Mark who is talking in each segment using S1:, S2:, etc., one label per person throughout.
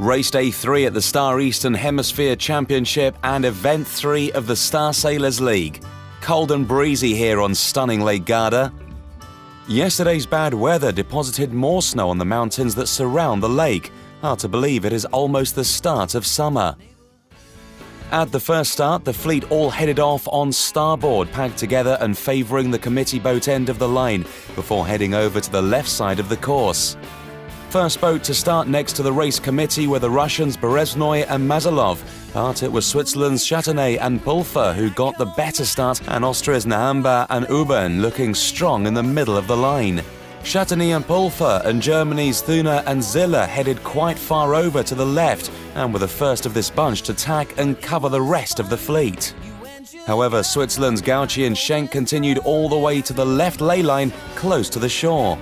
S1: Race Day 3 at the Star Eastern Hemisphere Championship and Event 3 of the Star Sailors League. Cold and breezy here on stunning Lake Garda. Yesterday's bad weather deposited more snow on the mountains that surround the lake. Hard to believe it is almost the start of summer. At the first start, the fleet all headed off on starboard, packed together and favouring the committee boat end of the line, before heading over to the left side of the course. First boat to start next to the race committee were the Russians Bereznoy and Mazalov, but it was Switzerland's Châtenay and Pulfer who got the better start, and Austria's Nahamba and Ubern looking strong in the middle of the line. Châtenay and Pulfer and Germany's Thüner and Ziller headed quite far over to the left and were the first of this bunch to tack and cover the rest of the fleet. However, Switzerland's Gauchi and Schenk continued all the way to the left ley line close to the shore.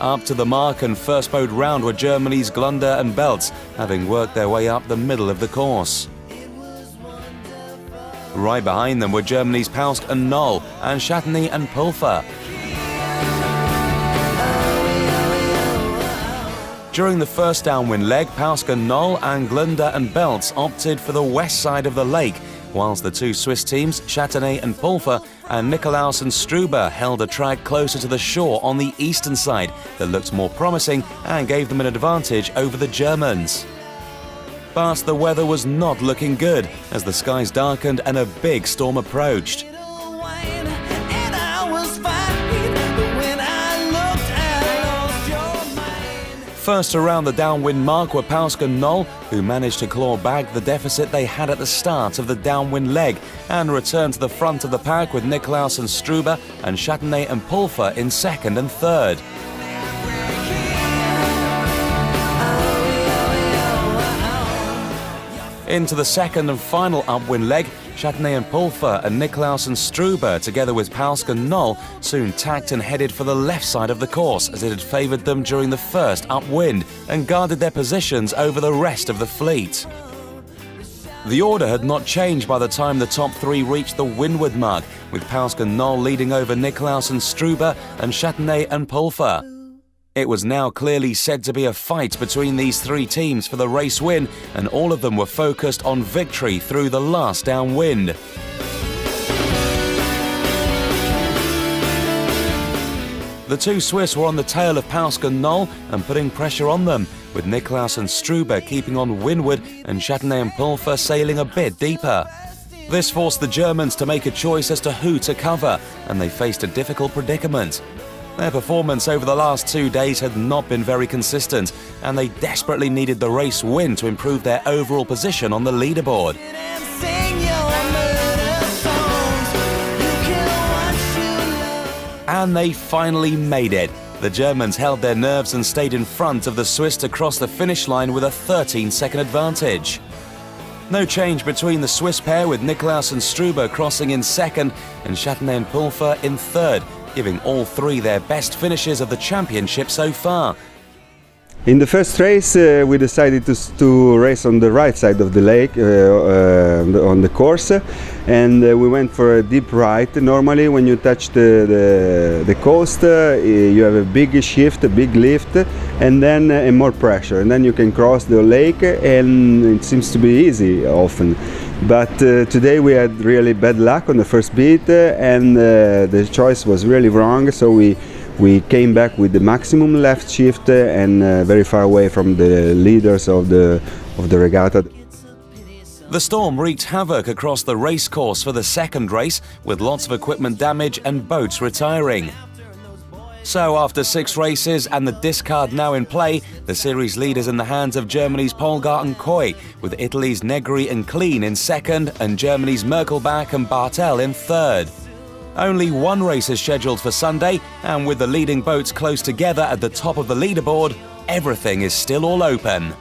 S1: Up to the mark and first boat round were Germany's Glunder and Belz, having worked their way up the middle of the course. Right behind them were Germany's Pausk and Knoll and Châtenay and Pulfer. During the first downwind leg, Pausk and Knoll and Glunder and Belz opted for the west side of the lake, whilst the two Swiss teams, Châtenay and Pulfer, and Nikolaus and Struber held a track closer to the shore on the eastern side that looked more promising and gave them an advantage over the Germans. But the weather was not looking good as the skies darkened and a big storm approached. First around the downwind mark were Pausk and Knoll, who managed to claw back the deficit they had at the start of the downwind leg and returned to the front of the pack with Nikolaus and Struber and Châtenay and Pulfer in second and third. Into the second and final upwind leg, Châtenay and Pulfer and Nikolaus and Struber, together with Pausk and Knoll, soon tacked and headed for the left side of the course as it had favoured them during the first upwind and guarded their positions over the rest of the fleet. The order had not changed by the time the top three reached the windward mark, with Pausk and Knoll leading over Nikolaus and Struber and Châtenay and Pulfer. It was now clearly said to be a fight between these three teams for the race win, and all of them were focused on victory through the last downwind. The two Swiss were on the tail of Pausk and Knoll and putting pressure on them, with Nikolaus and Struber keeping on windward and Châtenay and Pulfer sailing a bit deeper. This forced the Germans to make a choice as to who to cover, and they faced a difficult predicament. Their performance over the last 2 days had not been very consistent, and they desperately needed the race win to improve their overall position on the leaderboard. And they finally made it. The Germans held their nerves and stayed in front of the Swiss to cross the finish line with a 13-second advantage. No change between the Swiss pair, with Nikolaus and Struber crossing in second and Châtenay and Pulfer in third, giving all three their best finishes of the championship so far.
S2: In the first race, we decided to race on the right side of the lake, on the course, and we went for a deep right. Normally, when you touch the coast, you have a big shift, a big lift, and then more pressure, and then you can cross the lake, and it seems to be easy often. But today we had really bad luck on the first beat, and the choice was really wrong, so we came back with the maximum left shift and very far away from the leaders of the regatta.
S1: The storm wreaked havoc across the race course for the second race, with lots of equipment damage and boats retiring. So after 6 races and the discard now in play, the series lead is in the hands of Germany's Polgar and Coy, with Italy's Negri and Klein in second and Germany's Merkelbach and Bartel in third. Only one race is scheduled for Sunday, and with the leading boats close together at the top of the leaderboard, everything is still all open.